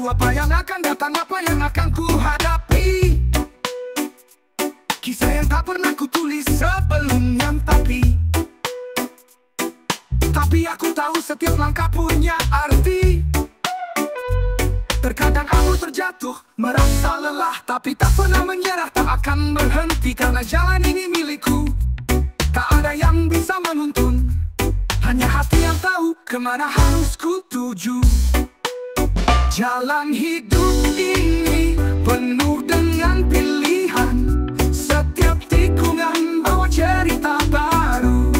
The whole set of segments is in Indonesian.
tahu apa yang akan datang, apa yang akan ku hadapi. Kisah yang tak pernah ku tulis sebelum yang tapi aku tahu setiap langkah punya arti. Terkadang aku terjatuh, merasa lelah, tapi tak pernah menyerah, tak akan berhenti. Karena jalan ini milikku, tak ada yang bisa menuntun. Hanya hati yang tahu kemana harus ku tuju. Jalan hidup ini penuh dengan pilihan. Setiap tikungan bawa cerita baru.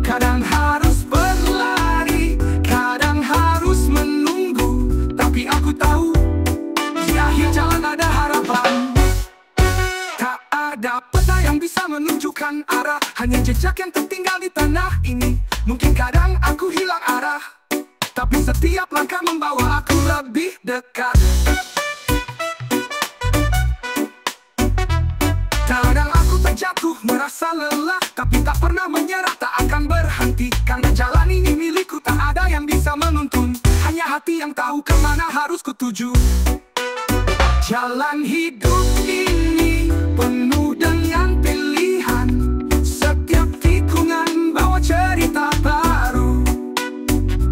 Kadang harus berlari, kadang harus menunggu. Tapi aku tahu, di akhir jalan ada harapan. Tak ada peta yang bisa menunjukkan arah, hanya jejak yang tertinggal di tanah ini. Mungkin kadang aku hilang arah, tapi setiap langkah membawa aku lebih dekat. Kadang aku terjatuh, merasa lelah, tapi tak pernah menyerah, tak akan berhenti. Karena jalan ini milikku, tak ada yang bisa menuntun. Hanya hati yang tahu kemana harus ku tuju. Jalan hidup ini penuh dengan pilihan. Setiap tikungan bawa cerita baru.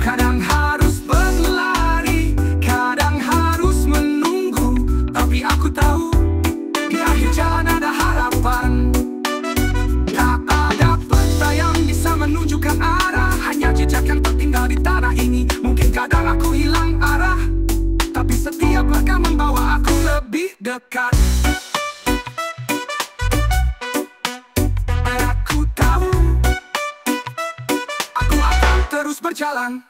Kadang harus berlari, kadang harus menunggu. Tapi aku tahu, di akhir jalan ada harapan. Tak ada peta yang bisa menunjukkan arah, hanya jejak yang tertinggal di tanah ini. Mungkin kadang aku hilang arah, tapi setiap langkah membawa aku lebih dekat. Aku tahu, aku akan terus berjalan,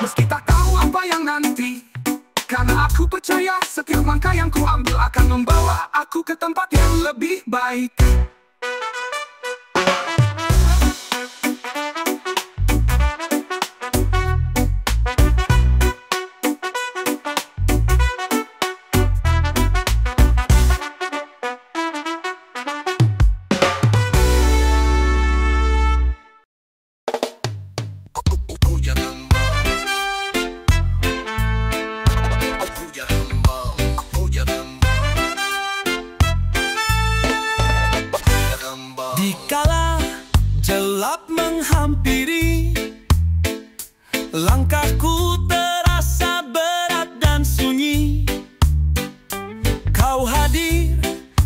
meski tak tahu apa yang nanti. Karena aku percaya setiap langkah yang ku ambil akan membawa aku ke tempat yang lebih baik. Dikala gelap menghampiri, langkahku terasa berat dan sunyi. Kau hadir,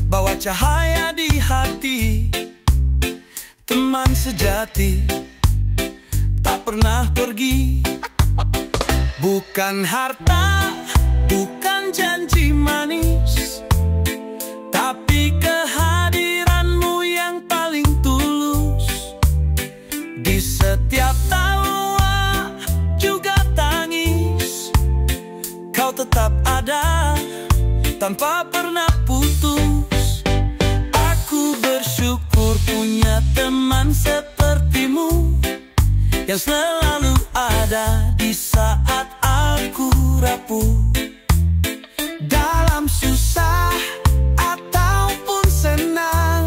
bawa cahaya di hati. Teman sejati, tak pernah pergi. Bukan harta, bukan janji manis, tapi kehadiranmu yang paling tulus. Di setiap tawa juga tangis, kau tetap ada tanpa pernah putus. Aku bersyukur punya teman sepertimu, yang selalu ada di saat aku rapuh. Dalam susah ataupun senang,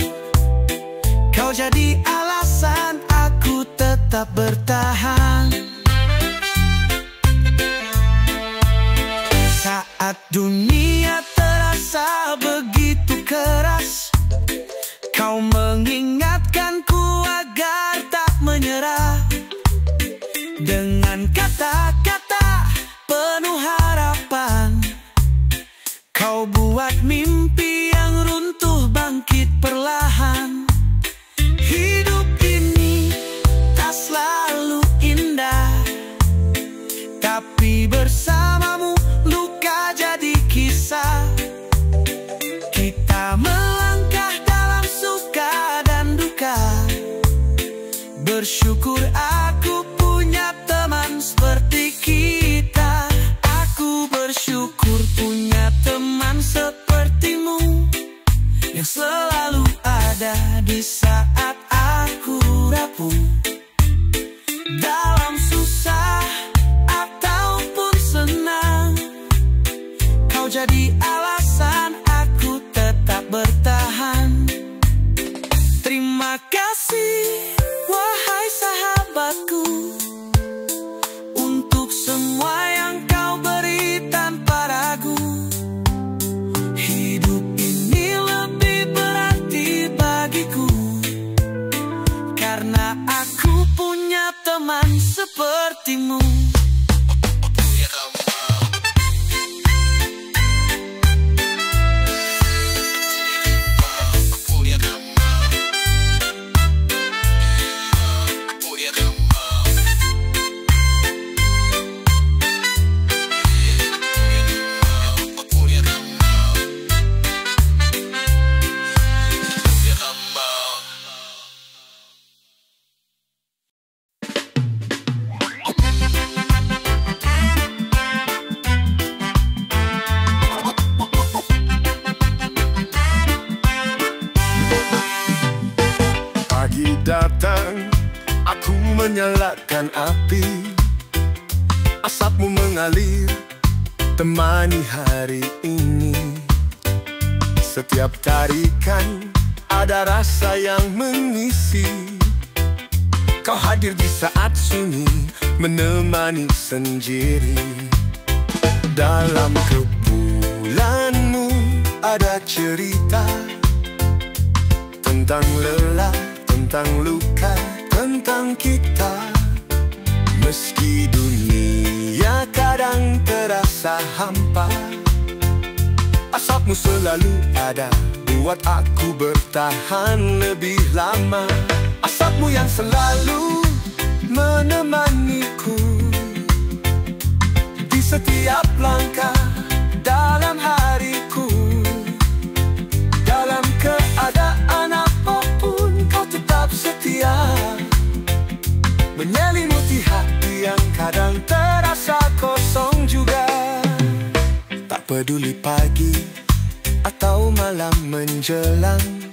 kau jadi alasan aku tetap bertahan. Saat dunia terasa begitu keras, kau mengingatkanku agar tak menyerah. Dengan kata-kata penuh harapan, kau buat mimpi yang runtuh bangkit perlahan. Hidup ini tak selalu indah, tapi bersamamu luka jadi kisah. Kita melangkah dalam suka dan duka. Bersyukur aku punya teman seperti kita. Aku bersyukur punya teman sepertimu, yang selalu ada di saat aku rapuh. Dalam susah ataupun senang, kau jadi alasan aku tetap bertahan. Terima kasih wahai sahabatku, untuk semua yang kau beri tanpa sepertimu. Datang, aku menyalakan api. Asapmu mengalir, temani hari ini. Setiap tarikan, ada rasa yang mengisi. Kau hadir di saat sunyi, menemani sendiri. Dalam kepulanmu ada cerita tentang lelah, tentang luka, tentang kita. Meski dunia kadang terasa hampa, asapmu selalu ada, buat aku bertahan lebih lama. Asapmu yang selalu menemaniku di setiap langkah dalam hariku. Dalam keadaan apapun kau tetap setia, menyelimuti hati yang kadang terasa kosong juga. Tak peduli pagi atau malam menjelang,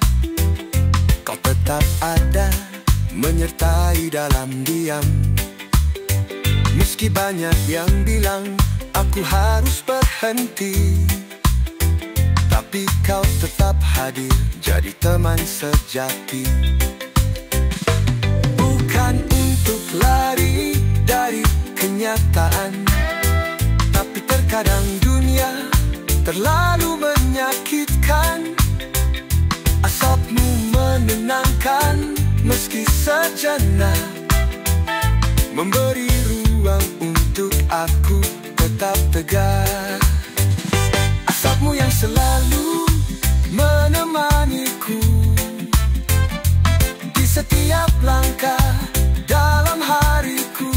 kau tetap ada, menyertai dalam diam. Meski banyak yang bilang aku harus berhenti, tapi kau tetap hadir, jadi teman sejati. Bukan untuk lari dari kenyataan, tapi terkadang dunia terlalu menyakitkan. Asapmu menenangkan, meski sejenak, memberi ruang untuk aku tetap tegar. Asapmu yang selalu menemaniku di setiap langkah dalam hariku.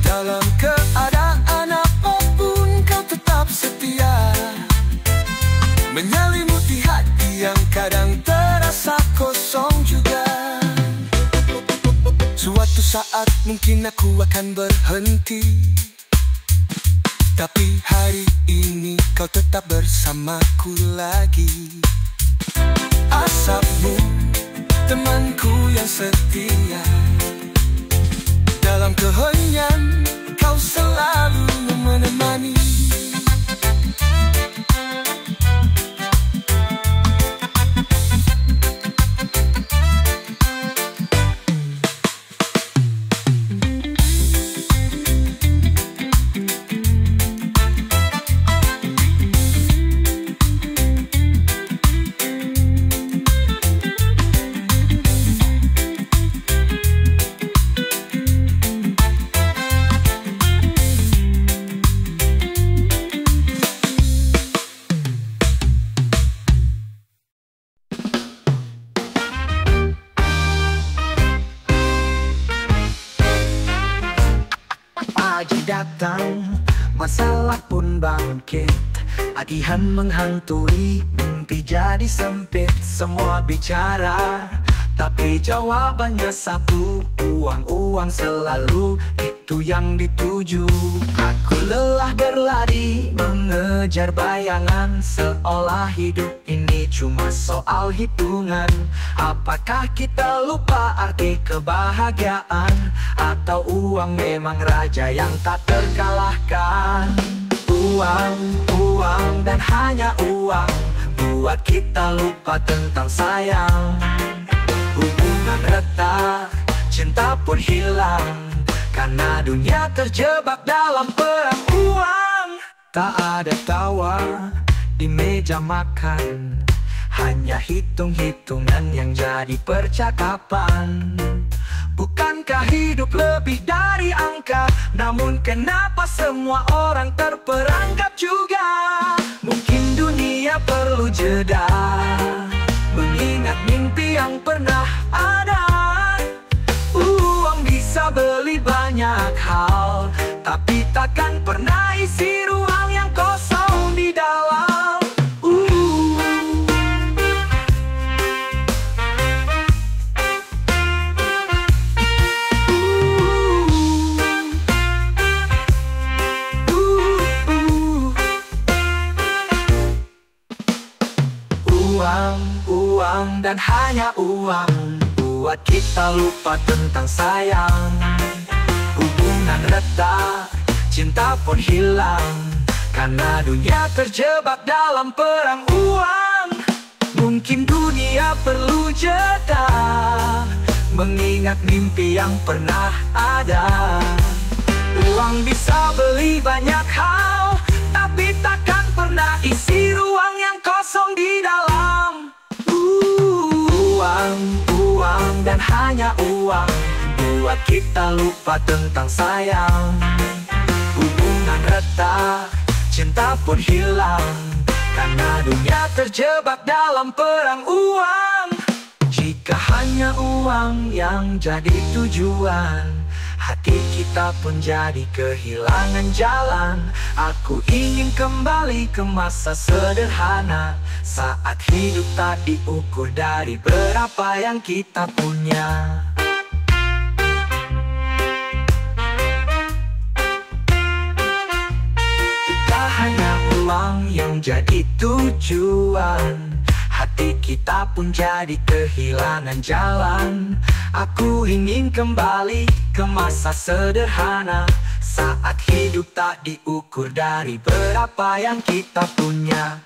Dalam keadaan apapun kau tetap setia, menyelimuti hati yang kadang terasa kosong juga. Suatu saat mungkin aku akan berhenti, tapi hari ini kau tetap bersamaku lagi. Asapmu, temanku yang setia, dalam keheningan kau selalu menemani. Pagi datang, masalah pun bangkit, agihan menghantui, mimpi jadi sempit. Semua bicara, tapi jawabannya satu, uang, uang selalu, itu yang dituju. Aku lelah berlari, mengejar bayangan, seolah hidup ini cuma soal hitungan. Apakah kita lupa arti kebahagiaan, atau uang memang raja yang tak terkalahkan? Uang, uang, dan hanya uang buat kita lupa tentang sayang. Hubungan retak, cinta pun hilang, karena dunia terjebak dalam perang uang. Tak ada tawa di meja makan, hanya hitung-hitungan yang jadi percakapan. Bukan Bukankah hidup lebih dari angka? Namun kenapa semua orang terperangkap juga? Mungkin dunia perlu jeda, mengingat mimpi yang pernah ada. Uang bisa beli banyak hal, tapi takkan pernah isi ruang yang kosong di dalam. Uang dan hanya uang buat kita lupa tentang sayang. Hubungan retak, cinta pun hilang, karena dunia terjebak dalam perang uang. Mungkin dunia perlu jeda, mengingat mimpi yang pernah ada. Uang bisa beli banyak hal, tapi takkan pernah isi ruang yang kosong di dalam. Uang dan hanya uang buat kita lupa tentang sayang. Hubungan retak, cinta pun hilang, karena dunia terjebak dalam perang uang. Jika hanya uang yang jadi tujuan, hati kita pun jadi kehilangan jalan. Aku ingin kembali ke masa sederhana, saat hidup tak diukur dari berapa yang kita punya. Kita hanya uang yang jadi tujuan, hati kita pun jadi kehilangan jalan. Aku ingin kembali ke masa sederhana, saat hidup tak diukur dari berapa yang kita punya.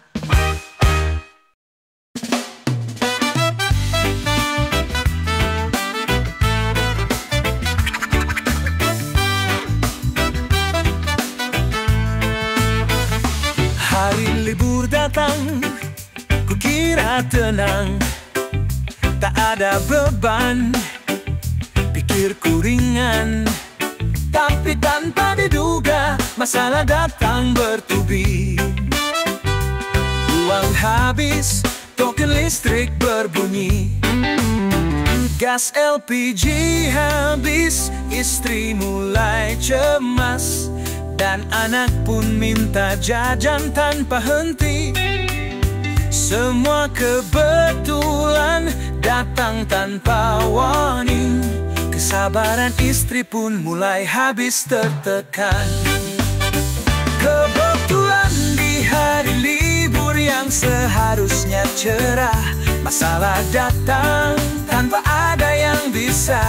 Hari libur datang, kukira tenang, tak ada beban, pikirku ringan. Tapi tanpa diduga, masalah datang bertubi. Uang habis, token listrik berbunyi, gas LPG habis, istri mulai cemas, dan anak pun minta jajan tanpa henti. Semua kebetulan datang tanpa warning, kesabaran istri pun mulai habis tertekan. Kebetulan di hari libur yang seharusnya cerah, masalah datang tanpa ada yang bisa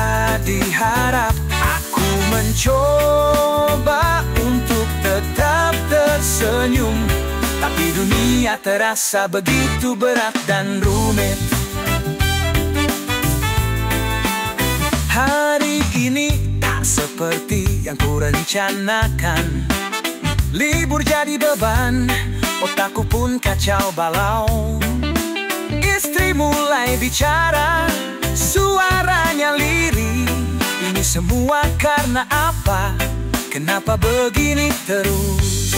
diharap. Aku mencoba untuk tetap tersenyum, tapi dunia terasa begitu berat dan rumit. Hari ini tak seperti yang kurencanakan, libur jadi beban, otakku pun kacau balau. Istri mulai bicara, suaranya lirih. Ini semua karena apa? Kenapa begini terus?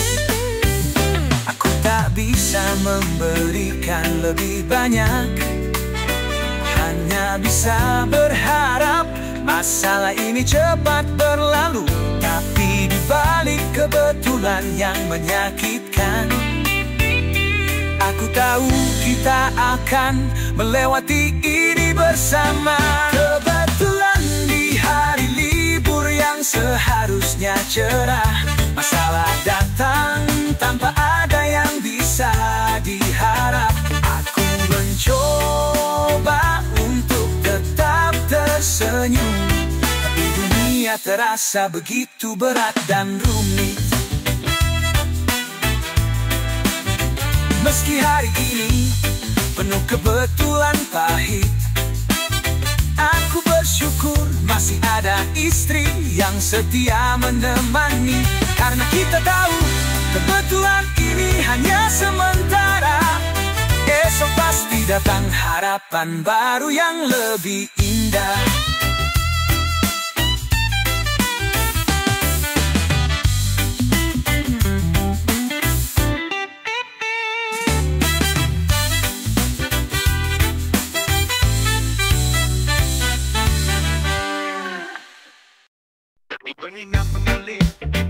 Aku tak bisa memberikan lebih banyak, hanya bisa berharap masalah ini cepat berlalu. Tapi dibalik kebetulan yang menyakitkan, aku tahu kita akan melewati ini bersama. Kebetulan di hari libur yang seharusnya cerah, masalah datang tanpa ada yang bisa diharap. Aku mencoba untuk tetap tersenyum, tapi dunia terasa begitu berat dan rumit. Meski hari ini penuh kebetulan pahit, aku bersyukur masih ada istri yang setia menemani. Karena kita tahu kebetulan ini hanya sementara, esok pasti datang harapan baru yang lebih indah.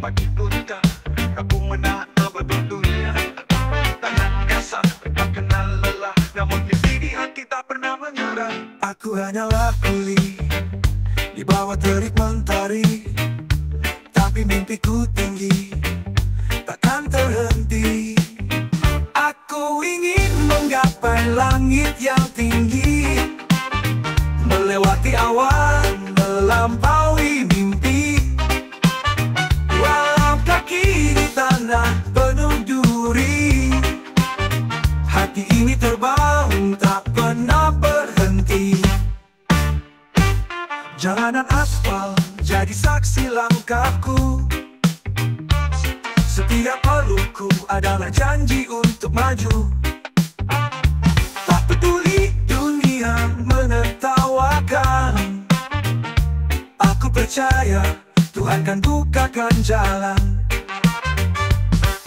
pagi buta, aku menatap dunia. Tangan kasar, tak kenal lelah, namun mimpi di hati tak pernah menyerah. Aku hanyalah kuli di bawah terik mentari, tapi mimpiku tinggi, takkan terhenti. Aku ingin menggapai langit yang tinggi, melewati awan, melampaui mimpi. Walau kaki di tanah penuh duri, hati ini terbang tak pernah berhenti. Jalanan aspal jadi saksi langkahku, setiap pelukku adalah janji untuk maju. Tak peduli dunia menertawakan, aku percaya Tuhan kan bukakan jalan.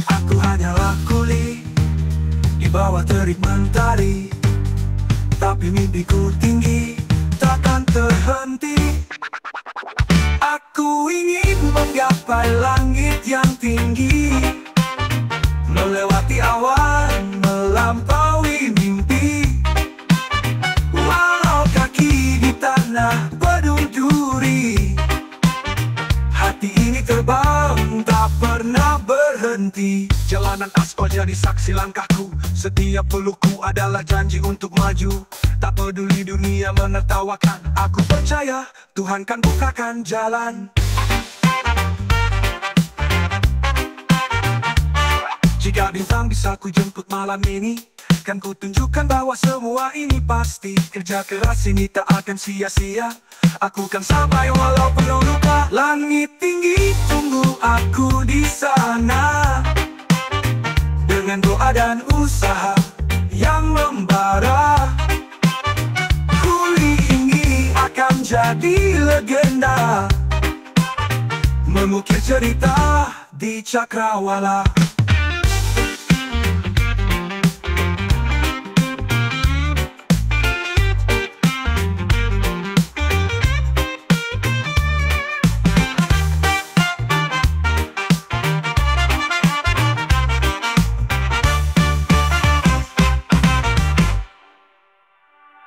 Aku hanyalah kuli di bawah terik mentari, tapi mimpiku tinggi, takkan terhenti. Aku ingin menggapai langit yang tinggi, melewati awan, melampaui mimpi. Walau kaki di tanah penuh duri, hati ini terbang tak pernah berhenti. Jalanan aspal jadi saksi langkahku, setiap pelukku adalah janji untuk maju. Tak peduli dunia menertawakan, aku percaya Tuhan kan bukakan jalan. Jika bintang bisa ku jemput malam ini, kan ku tunjukkan bahwa semua ini pasti. Kerja keras ini tak akan sia-sia, aku kan sampai walau penuh luka. Langit tinggi tunggu aku di sana, dengan doa dan usaha yang membara. Kuli ini akan jadi legenda, mengukir cerita di cakrawala.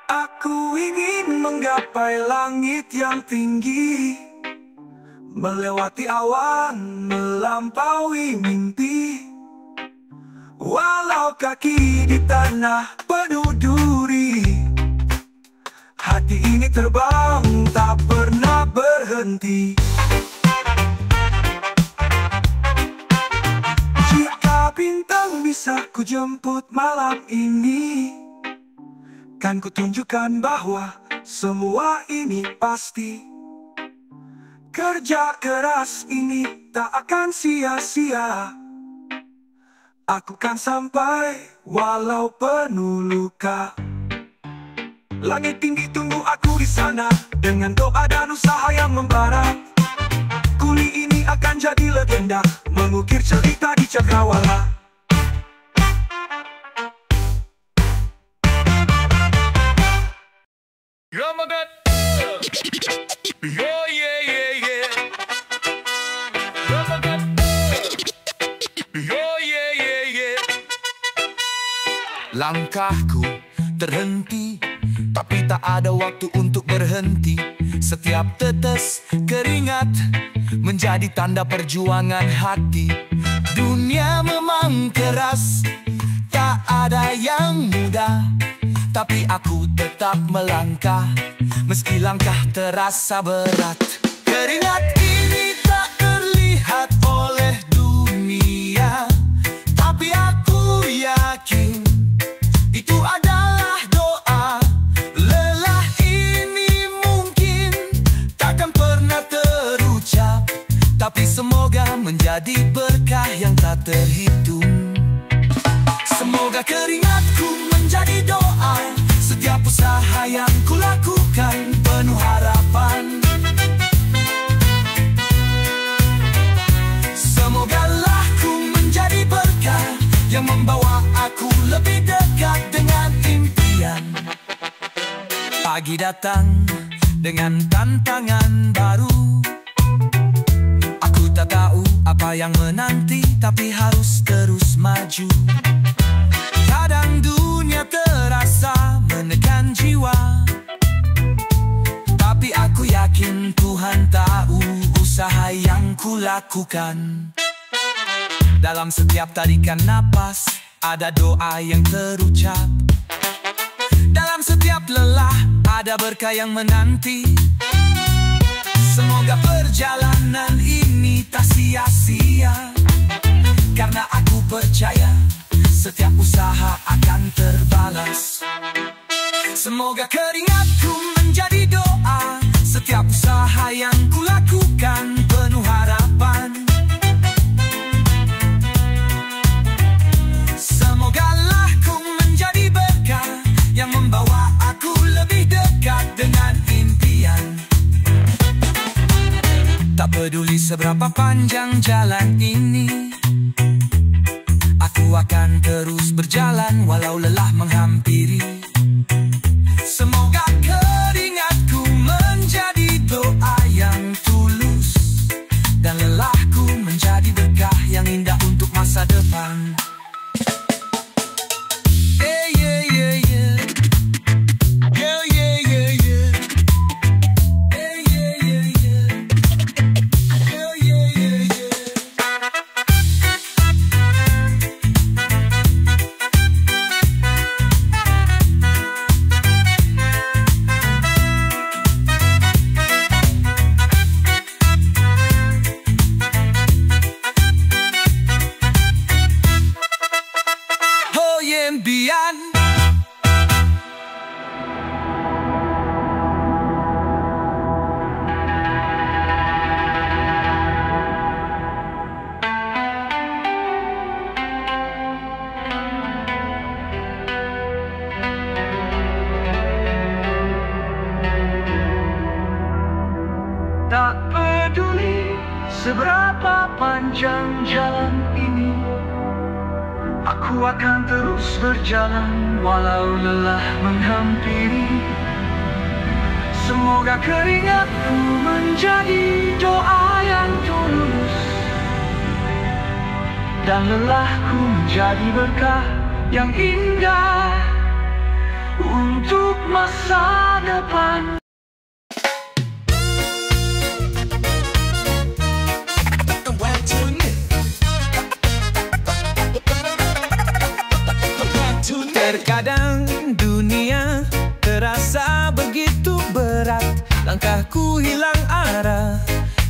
Aku ingin menggapai langit yang tinggi, melewati awan, melampaui mimpi. Walau kaki di tanah penuh duri, hati ini terbang tak pernah berhenti. Jika bintang bisa ku jemput malam ini, kan ku tunjukkan bahwa semua ini pasti. Kerja keras ini tak akan sia-sia, aku kan sampai walau penuh luka. Langit tinggi tunggu aku di sana, dengan doa dan usaha yang membara. Kuli ini akan jadi legenda, mengukir cerita di cakrawala. Ramadan, oh yeah yeah yeah. Ramadan, oh yeah yeah yeah. Langkahku terhenti, tapi tak ada waktu untuk berhenti. Setiap tetes keringat menjadi tanda perjuangan hati. Dunia memang keras, tak ada yang mudah, tapi aku tetap melangkah, meski langkah terasa berat. Keringat ini tak terlihat oleh dunia, tapi aku yakin itu adalah doa. Lelah ini mungkin takkan pernah terucap, tapi semoga menjadi berkah yang tak terhitung. Semoga keringatku menjadi doa, setiap usaha yang kulakukan penuh harapan. Semogalah ku menjadi berkah yang membawa aku lebih dekat dengan impian. Pagi datang dengan tantangan baru, aku tak tahu apa siapa yang menanti, tapi harus terus maju. Kadang dunia terasa menekan jiwa, tapi aku yakin Tuhan tahu usaha yang kulakukan. Dalam setiap tarikan napas ada doa yang terucap. Dalam setiap lelah ada berkah yang menanti. Semoga perjalanan ini tak sia-sia, karena aku percaya setiap usaha akan terbalas. Semoga keringatku menjadi doa, setiap usaha yang kulakukan penuh harapan. Semogalah ku menjadi berkah yang membawa aku lebih dekat dengan impian. Tak peduli seberapa panjang jalan ini, aku akan terus berjalan walau lelah menghampiri. Semoga keringatku menjadi doa yang tulus, dan lelahku menjadi berkah yang indah untuk masa depan. Tak peduli seberapa panjang jalan ini, aku akan terus berjalan walau lelah menghampiri. Semoga keringatku menjadi doa yang tulus, dan lelahku menjadi berkah yang indah untuk masa depan. Terkadang dunia terasa begitu berat, langkahku hilang arah,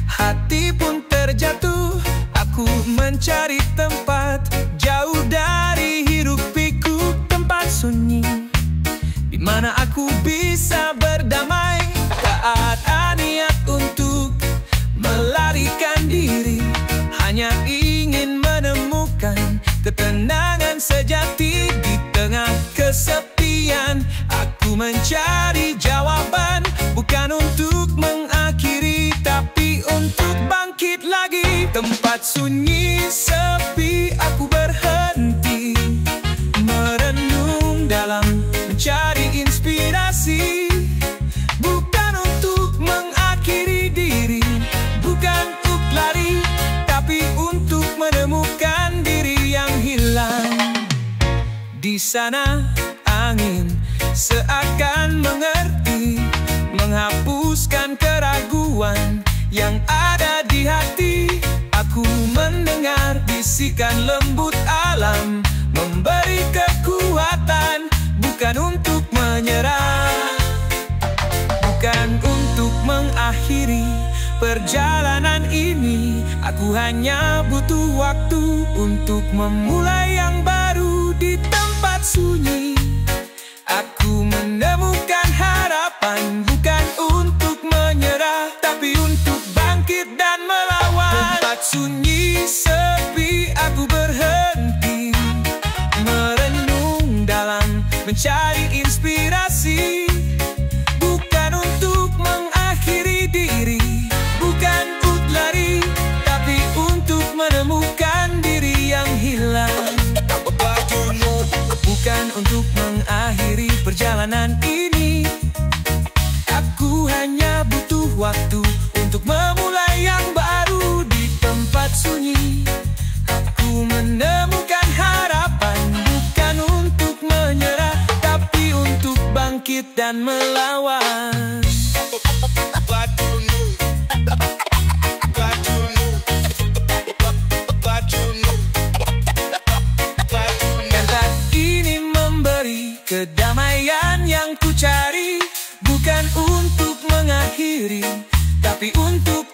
hati pun terjatuh. Aku mencari tempat jauh dari hiruk pikuk, tempat sunyi di mana aku bisa berdamai. Tak ada niat untuk melarikan diri, hanya ingin menemukan ketenangan sejati di tengah kesepian. Aku mencari jawaban, bukan untuk mengakhiri, tapi untuk bangkit lagi. Tempat sunyi sepi aku berhenti, merenung dalam mencari inspirasi. Bukan untuk mengakhiri diri, bukan untuk lari, tapi untuk menemukan diri yang hilang. Di sana angin seakan mengerti, menghapuskan keraguan yang ada di hati. Aku mendengar bisikan lembut alam, memberi kekuatan, bukan untuk menyerah, bukan untuk mengakhiri perjalanan ini. Aku hanya butuh waktu untuk memulai yang baru di tempat sunyi. Aku menemukan harapan, bukan untuk menyerah, tapi untuk bangkit dan melawan. Tempat sunyi sepi aku berhenti, merenung dalam mencari inspirasi. Bukan untuk mengakhiri diri, bukan untuk lari, tapi untuk menemukan diri yang hilang. Bukan untuk mengakhiri perjalanan ini, aku hanya butuh waktu untuk memulai yang baru di tempat sunyi. dan melawan. Kata ini memberi kedamaian yang ku cari, bukan untuk mengakhiri, tapi untuk